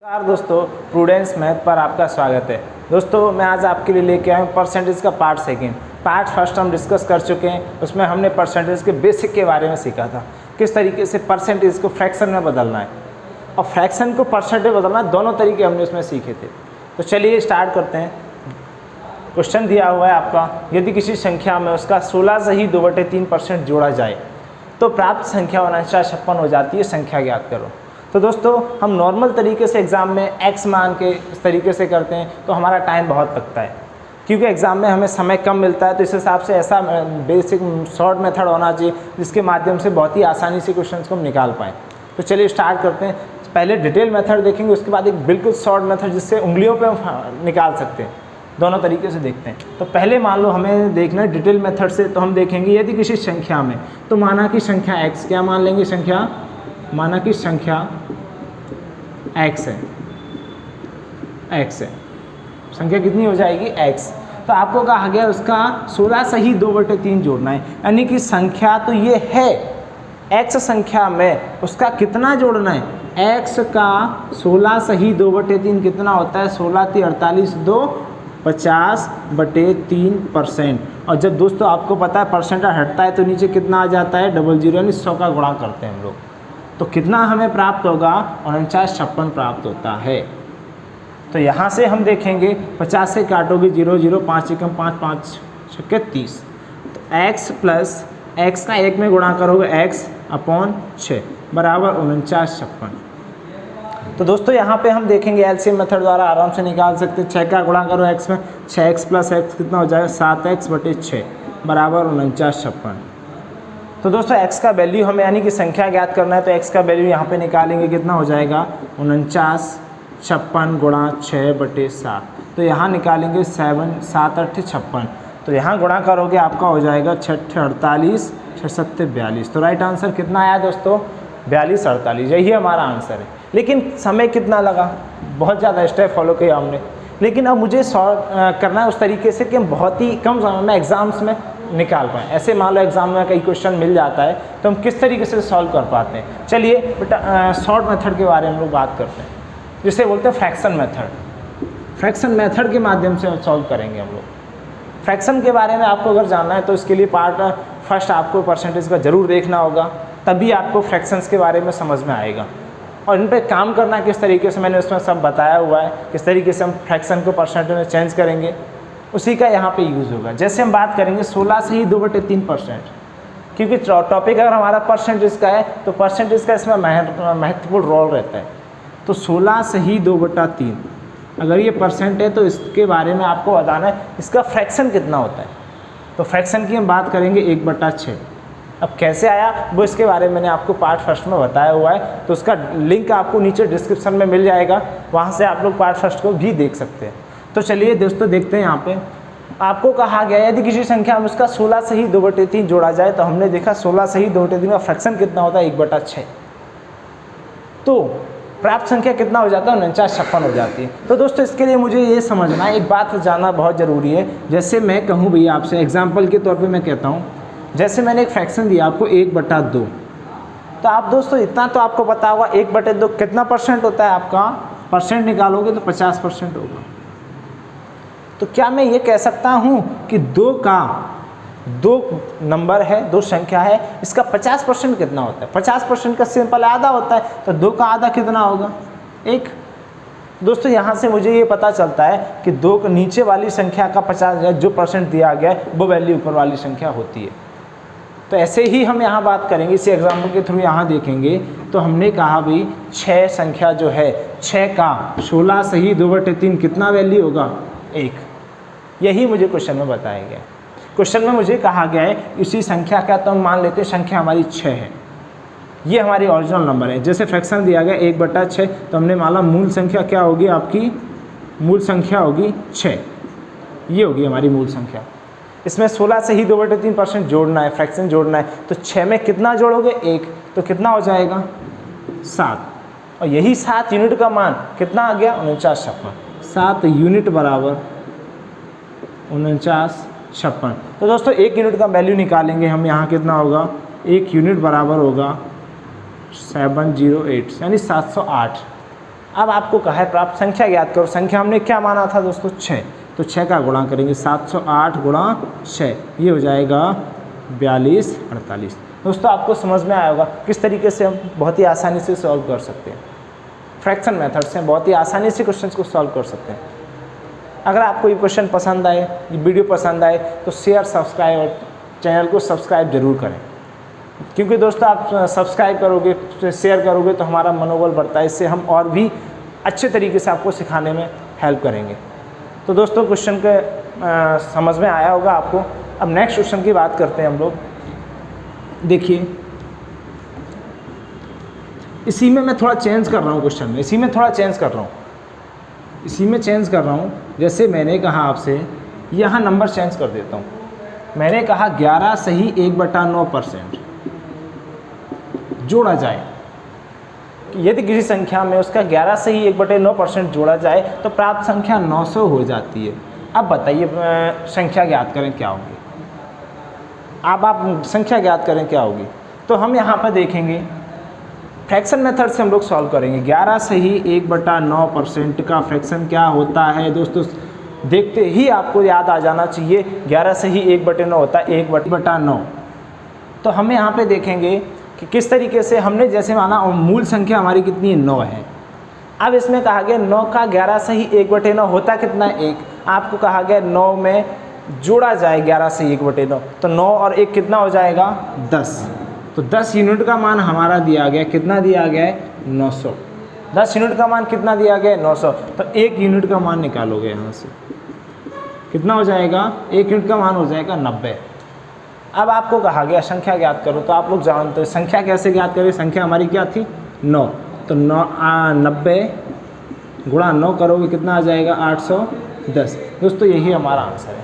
नमस्कार दोस्तों, prudence math पर आपका स्वागत है। दोस्तों मैं आज आपके लिए लेके आया हूँ परसेंटेज का पार्ट सेकंड। पार्ट फर्स्ट हम डिस्कस कर चुके हैं, उसमें हमने परसेंटेज के बेसिक के बारे में सीखा था, किस तरीके से परसेंटेज को फ्रैक्शन में बदलना है और फ्रैक्शन को परसेंटेज बदलना है, दोनों तरीके हमने उसमें सीखे थे। तो चलिए स्टार्ट करते हैं। क्वेश्चन दिया हुआ है आपका, यदि किसी संख्या में उसका 16 से ही 2/3% जोड़ा जाए तो प्राप्त संख्या 4956 हो जाती है, संख्या ज्ञात करो। तो दोस्तों हम नॉर्मल तरीके से एग्ज़ाम में x मान के इस तरीके से करते हैं तो हमारा टाइम बहुत लगता है, क्योंकि एग्ज़ाम में हमें समय कम मिलता है। तो इस हिसाब से ऐसा बेसिक शॉर्ट मेथड होना चाहिए जिसके माध्यम से बहुत ही आसानी से क्वेश्चंस को हम निकाल पाएँ। तो चलिए स्टार्ट करते हैं। पहले डिटेल मेथड देखेंगे, उसके बाद एक बिल्कुल शॉर्ट मेथड जिससे उंगलियों पर हम निकाल सकते हैं। दोनों तरीके से देखते हैं। तो पहले मान लो हमें देखना है डिटेल मेथड से, तो हम देखेंगे यदि किसी संख्या में, तो माना कि संख्या x, क्या मान लेंगे संख्या, माना कि संख्या x है, x है, संख्या कितनी हो जाएगी x। तो आपको कहा गया उसका 16 से ही 2/3 जोड़ना है, यानी कि संख्या तो ये है x संख्या में, उसका कितना जोड़ना है, x का 16 से ही 2/3 कितना होता है, 16 × 48 2 50/3%। और जब दोस्तों आपको पता है परसेंटेज हटता है तो नीचे कितना आ जाता है, 00, यानी 100 का गुणा करते हैं हम लोग। तो कितना हमें प्राप्त होगा, 4956 प्राप्त होता है। तो यहाँ से हम देखेंगे 50 से काटोगे 0 0, 5 × 5 5 × 30। तो x प्लस x का 1 में गुणा करोगे x/6 बराबर 4956। तो दोस्तों यहाँ पे हम देखेंगे एलसीएम मेथड द्वारा आराम से निकाल सकते हैं। 6 का गुणा करो x में, 6x प्लस x कितना हो जाएगा, 7x/6 बराबर 4956। तो दोस्तों x का वैल्यू हमें यानी कि संख्या ज्ञात करना है, तो x का वैल्यू यहाँ पे निकालेंगे, कितना हो जाएगा 4956 गुणा 6/7। तो यहाँ निकालेंगे 7×8 = 56। तो यहाँ गुणा करोगे आपका हो जाएगा 6 × 48 6 × 7 = 42। तो राइट आंसर कितना आया दोस्तों, 42 48, यही हमारा आंसर है। लेकिन समय कितना लगा, बहुत ज़्यादा स्टेप फॉलो किया हमने। लेकिन अब मुझे सॉल्व करना है उस तरीके से कि हम बहुत ही कम समय में एग्ज़ाम्स में निकाल पाएँ। ऐसे मान लो एग्ज़ाम में कई क्वेश्चन मिल जाता है तो हम किस तरीके से सॉल्व कर पाते हैं। चलिए बेटा शॉर्ट मेथड के बारे में हम लोग बात करते हैं, जिसे बोलते हैं फ्रैक्शन मेथड। फ्रैक्शन मेथड के माध्यम से सॉल्व करेंगे हम लोग। फ्रैक्शन के बारे में आपको अगर जानना है तो इसके लिए पार्ट फर्स्ट आपको परसेंटेज का ज़रूर देखना होगा, तभी आपको फ्रैक्शंस के बारे में समझ में आएगा। और इन पे काम करना किस तरीके से मैंने उसमें सब बताया हुआ है, किस तरीके से हम फ्रैक्शन को परसेंटेज में चेंज करेंगे, उसी का यहाँ पे यूज़ होगा। जैसे हम बात करेंगे 16 से ही 2/3%, क्योंकि टॉपिक अगर हमारा परसेंटेज का है तो परसेंटेज का इसमें महत्वपूर्ण रोल रहता है। तो 16 से ही 2/3 अगर ये परसेंट है तो इसके बारे में आपको बताना है इसका फ्रैक्शन कितना होता है। तो फ्रैक्शन की हम बात करेंगे 1/6। अब कैसे आया वो इसके बारे में मैंने आपको पार्ट फर्स्ट में बताया हुआ है, तो उसका लिंक आपको नीचे डिस्क्रिप्शन में मिल जाएगा, वहाँ से आप लोग पार्ट फर्स्ट को भी देख सकते हैं। तो चलिए दोस्तों देखते हैं। यहाँ पे आपको कहा गया यदि किसी संख्या में उसका 16 से ही 2/3 जोड़ा जाए, तो हमने देखा 16 से ही 2/3 का फ्रैक्शन कितना होता है, 1/6। तो प्राप्त संख्या कितना हो जाता है, 4956 हो जाती है। तो दोस्तों इसके लिए मुझे ये समझना, एक बात जानना बहुत ज़रूरी है। जैसे मैं कहूँ भैया आपसे एग्जाम्पल के तौर पर मैं कहता हूँ, जैसे मैंने एक फ्रैक्शन दिया आपको 1/2, तो आप दोस्तों इतना तो आपको पता होगा 1/2 कितना परसेंट होता है, आपका परसेंट निकालोगे तो 50% होगा। तो क्या मैं ये कह सकता हूँ कि 2 नंबर है, 2 संख्या है, इसका 50% कितना होता है, 50% का सिंपल आधा होता है, तो 2 का आधा कितना होगा, 1। दोस्तों यहाँ से मुझे ये पता चलता है कि 2 के नीचे वाली संख्या का 50 जो परसेंट दिया गया है वो वैल्यू ऊपर वाली संख्या होती है। तो ऐसे ही हम यहाँ बात करेंगे, इसी एग्जाम्पल के थ्रू यहाँ देखेंगे। तो हमने कहा भाई 6 संख्या जो है, 6 का 16 से ही 2/3 कितना वैल्यू होगा, 1। यही मुझे क्वेश्चन में बताया गया है। क्वेश्चन में मुझे कहा गया है इसी संख्या का, तो हम मान लेते हैं संख्या हमारी 6 है, ये हमारी ओरिजिनल नंबर है। जैसे फ्रैक्शन दिया गया 1/6, तो हमने माना मूल संख्या क्या होगी, आपकी मूल संख्या होगी 6, ये होगी हमारी मूल संख्या। इसमें 16 से ही 2/3% जोड़ना है, फ्रैक्शन जोड़ना है। तो 6 में कितना जोड़ोगे, 1, तो कितना हो जाएगा 7। और यही 7 यूनिट का मान कितना आ गया, 4956। 7 यूनिट बराबर 4956। तो दोस्तों 1 यूनिट का वैल्यू निकालेंगे हम, यहाँ कितना होगा, 1 यूनिट बराबर होगा 708, यानी 708। अब आपको कहा है प्राप्त संख्या ज्ञात करो। संख्या हमने क्या माना था दोस्तों 6, तो 6 का गुणा करेंगे 708 गुणा 6, ये हो जाएगा 4248। दोस्तों आपको समझ में आया होगा किस तरीके से हम बहुत ही आसानी से सॉल्व कर सकते हैं। फ्रैक्शन मेथड से बहुत ही आसानी से क्वेश्चन को सॉल्व कर सकते हैं। अगर आपको ये क्वेश्चन पसंद आए, ये वीडियो पसंद आए तो शेयर, सब्सक्राइब और चैनल को सब्सक्राइब जरूर करें, क्योंकि दोस्तों आप सब्सक्राइब करोगे, शेयर करोगे तो हमारा मनोबल बढ़ता है। इससे हम और भी अच्छे तरीके से आपको सिखाने में हेल्प करेंगे। तो दोस्तों क्वेश्चन के समझ में आया होगा आपको। अब नेक्स्ट क्वेश्चन की बात करते हैं हम लोग। देखिए इसी में मैं थोड़ा चेंज कर रहा हूँ, क्वेश्चन में इसी में थोड़ा चेंज कर रहा हूँ। जैसे मैंने कहा आपसे, यहाँ नंबर चेंज कर देता हूँ। मैंने कहा 11 सही 1/9% जोड़ा जाए। यदि किसी संख्या में उसका 11 सही 1/9% जोड़ा जाए तो प्राप्त संख्या 900 हो जाती है। अब बताइए संख्या ज्ञात करें क्या होगी। अब आप संख्या ज्ञात करें क्या होगी। तो हम यहाँ पर देखेंगे फ्रैक्शन मेथड से हम लोग सॉल्व करेंगे। 11 सही 1/9% का फ्रैक्शन क्या होता है दोस्तों, देखते ही आपको याद आ जाना चाहिए। 11 सही 1/9 होता है 1/9। तो हम यहाँ पे देखेंगे कि किस तरीके से हमने जैसे माना मूल संख्या हमारी कितनी है 9 है। अब इसमें कहा गया 9 का 11 सही 1/9 होता कितना है 1। आपको कहा गया 9 में जोड़ा जाए 11 से 1/9, तो 9 और 1 कितना हो जाएगा 10। तो 10 यूनिट का मान हमारा दिया गया, कितना दिया गया है 900। 10 यूनिट का मान कितना दिया गया है 900। तो 1 यूनिट का मान निकालोगे यहाँ से, कितना हो जाएगा 1 यूनिट का मान हो जाएगा 90। अब आपको कहा गया संख्या ज्ञात करो, तो आप लोग जानते हो संख्या कैसे ज्ञात करें। संख्या हमारी क्या थी 9, तो 90 गुणा 9 करोगे कितना आ जाएगा 810। दोस्तों यही हमारा आंसर है।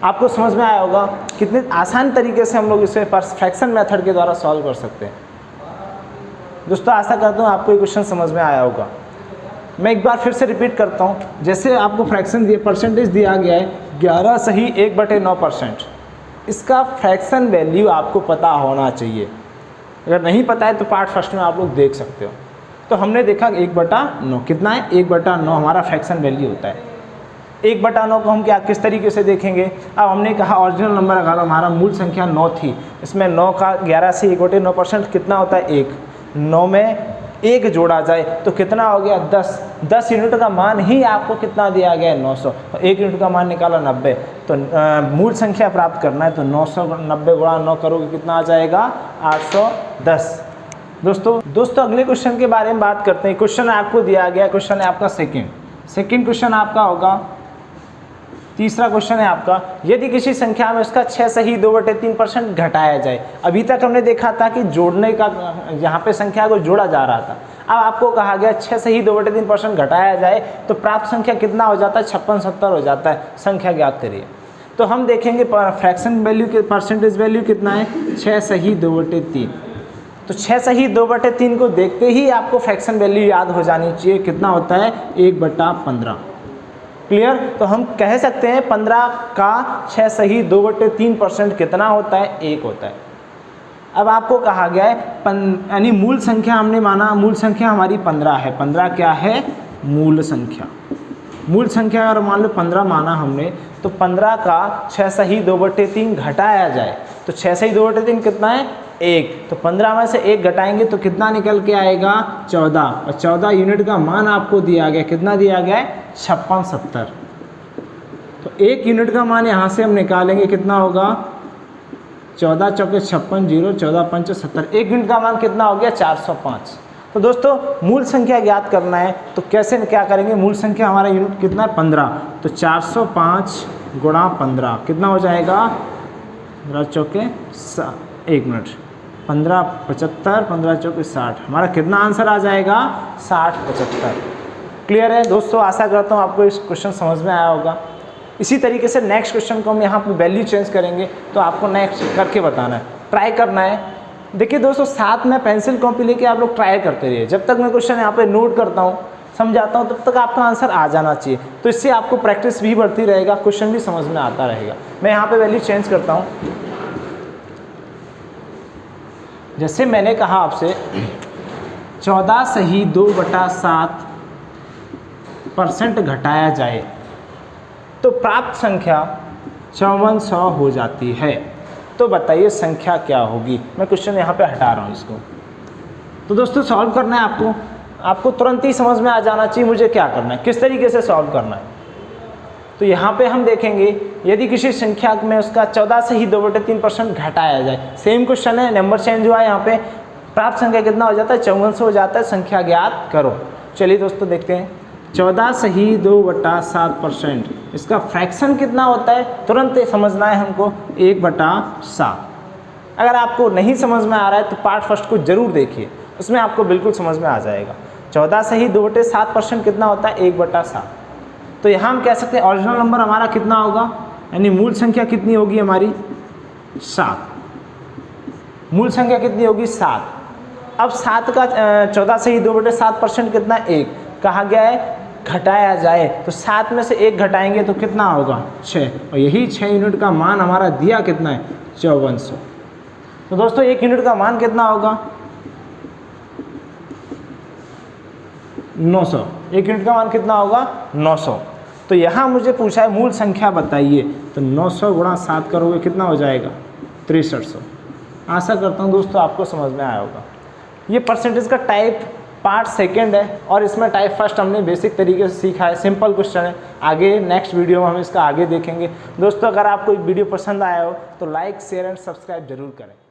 आपको समझ में आया होगा कितने आसान तरीके से हम लोग इसे फ्रैक्शन मेथड के द्वारा सॉल्व कर सकते हैं। दोस्तों आशा करता हूँ आपको ये क्वेश्चन समझ में आया होगा। मैं एक बार फिर से रिपीट करता हूँ। जैसे आपको फ्रैक्शन दिए, परसेंटेज दिया गया है 11 सही 1/9%। इसका फ्रैक्शन वैल्यू आपको पता होना चाहिए। अगर नहीं पता है तो पार्ट फर्स्ट में आप लोग देख सकते हो। तो हमने देखा 1/9 कितना है 1/9 हमारा फ्रैक्शन वैल्यू होता है। 1/9 को हम क्या किस तरीके से देखेंगे। अब हमने कहा ओरिजिनल नंबर अगर हमारा मूल संख्या 9 थी, इसमें 9 का 11 से 1/9% कितना होता है 1। 9 में 1 जोड़ा जाए तो कितना हो गया 10। 10 यूनिट का मान ही आपको कितना दिया गया है 900। 1 यूनिट का मान निकाला 90। तो मूल संख्या प्राप्त करना है तो 990 गुणा 9 करोगे कितना आ जाएगा 810। दोस्तों अगले क्वेश्चन के बारे में बात करते हैं। क्वेश्चन आपको दिया गया, क्वेश्चन है आपका सेकेंड क्वेश्चन आपका होगा। तीसरा क्वेश्चन है आपका, यदि किसी संख्या में उसका 6 सही 2/3% घटाया जाए। अभी तक हमने देखा था कि जोड़ने का, यहाँ पे संख्या को जोड़ा जा रहा था। अब आपको कहा गया 6 सही 2/3% घटाया जाए तो प्राप्त संख्या कितना हो जाता है 56-70 हो जाता है। संख्या ज्ञात करिए। तो हम देखेंगे फ्रैक्शन वैल्यू के परसेंटेज वैल्यू कितना है 6 सही 2/3। तो 6 सही 2/3 को देखते ही आपको फ्रैक्शन वैल्यू याद हो जानी चाहिए। कितना होता है 1/15। क्लियर। तो हम कह सकते हैं 15 का 6 सही 2/3% कितना होता है 1 होता है। अब आपको कहा गया है यानी मूल संख्या हमने माना, मूल संख्या हमारी 15 है। 15 क्या है मूल संख्या। मूल संख्या अगर मान लो 15 माना हमने, तो 15 का 6 सही 2/3 घटाया जाए तो 6 सही 2/3 कितना है 1। तो 15 में से 1 घटाएंगे तो कितना निकल के आएगा 14। और 14 यूनिट का मान आपको दिया गया, कितना दिया गया है 56-70। तो 1 यूनिट का मान यहाँ से हम निकालेंगे कितना होगा 14 चौके 56 0 14 5 70। 1 यूनिट का मान कितना हो गया 405। तो दोस्तों मूल संख्या ज्ञात करना है तो कैसे क्या करेंगे। मूल संख्या हमारा यूनिट कितना है 15। तो 405 गुणा 15 कितना हो जाएगा 15 चौके 1 मिनट 15 75 15 चौके 60। हमारा कितना आंसर आ जाएगा 60-75। क्लियर है दोस्तों। आशा करता हूँ आपको इस क्वेश्चन समझ में आया होगा। इसी तरीके से नेक्स्ट क्वेश्चन को हम यहाँ पे वैल्यू चेंज करेंगे तो आपको नेक्स्ट करके बताना है, ट्राई करना है। देखिए दोस्तों साथ में पेंसिल कॉपी लेके आप लोग ट्राई करते रहिए। जब तक मैं क्वेश्चन यहाँ पे नोट करता हूँ समझाता हूँ तब तक आपका आंसर आ जाना चाहिए। तो इससे आपको प्रैक्टिस भी बढ़ती रहेगा, क्वेश्चन भी समझ में आता रहेगा। मैं यहाँ पे वैल्यू चेंज करता हूँ। जैसे मैंने कहा आपसे 14 से ही 2/7% घटाया जाए तो प्राप्त संख्या 5400 हो जाती है। तो बताइए संख्या क्या होगी। मैं क्वेश्चन यहाँ पे हटा रहा हूँ इसको। तो दोस्तों सॉल्व करना है आपको तुरंत ही समझ में आ जाना चाहिए मुझे क्या करना है, किस तरीके से सॉल्व करना है। तो यहाँ पे हम देखेंगे यदि किसी संख्या में उसका 14 से ही 2/3% घटाया जाए, सेम क्वेश्चन है, नंबर चेंज हुआ है, यहाँ पे प्राप्त संख्या कितना हो जाता है 5400 हो जाता है, संख्या ज्ञात करो। चलिए दोस्तों देखते हैं 14 से ही 2/7%, इसका फ्रैक्शन कितना होता है तुरंत समझना है हमको 1/7। अगर आपको नहीं समझ में आ रहा है तो पार्ट फर्स्ट को जरूर देखिए, उसमें आपको बिल्कुल समझ में आ जाएगा। 14 से ही 2/7% कितना होता है 1/7। तो यहाँ हम कह सकते हैं ओरिजिनल नंबर हमारा कितना होगा, यानी मूल संख्या कितनी होगी हमारी 7। मूल संख्या कितनी होगी 7। अब 7 का 14 से ही 2/7% कितना 1 कहा गया है घटाया जाए, तो 7 में से 1 घटाएंगे तो कितना होगा 6, और यही 6 यूनिट का मान हमारा दिया कितना है 5400। तो दोस्तों 1 यूनिट का मान कितना होगा 900। 1 यूनिट का मान कितना होगा 900। तो यहाँ मुझे पूछा है मूल संख्या बताइए, तो 900 गुणा 7 करोगे कितना हो जाएगा 6300। आशा करता हूँ दोस्तों आपको समझ में आया होगा। ये परसेंटेज का टाइप पार्ट सेकंड है और इसमें टाइप फर्स्ट हमने बेसिक तरीके से सीखा है, सिंपल क्वेश्चन है। आगे नेक्स्ट वीडियो में हम इसका आगे देखेंगे। दोस्तों अगर आपको वीडियो पसंद आया हो तो लाइक शेयर एंड सब्सक्राइब जरूर करें।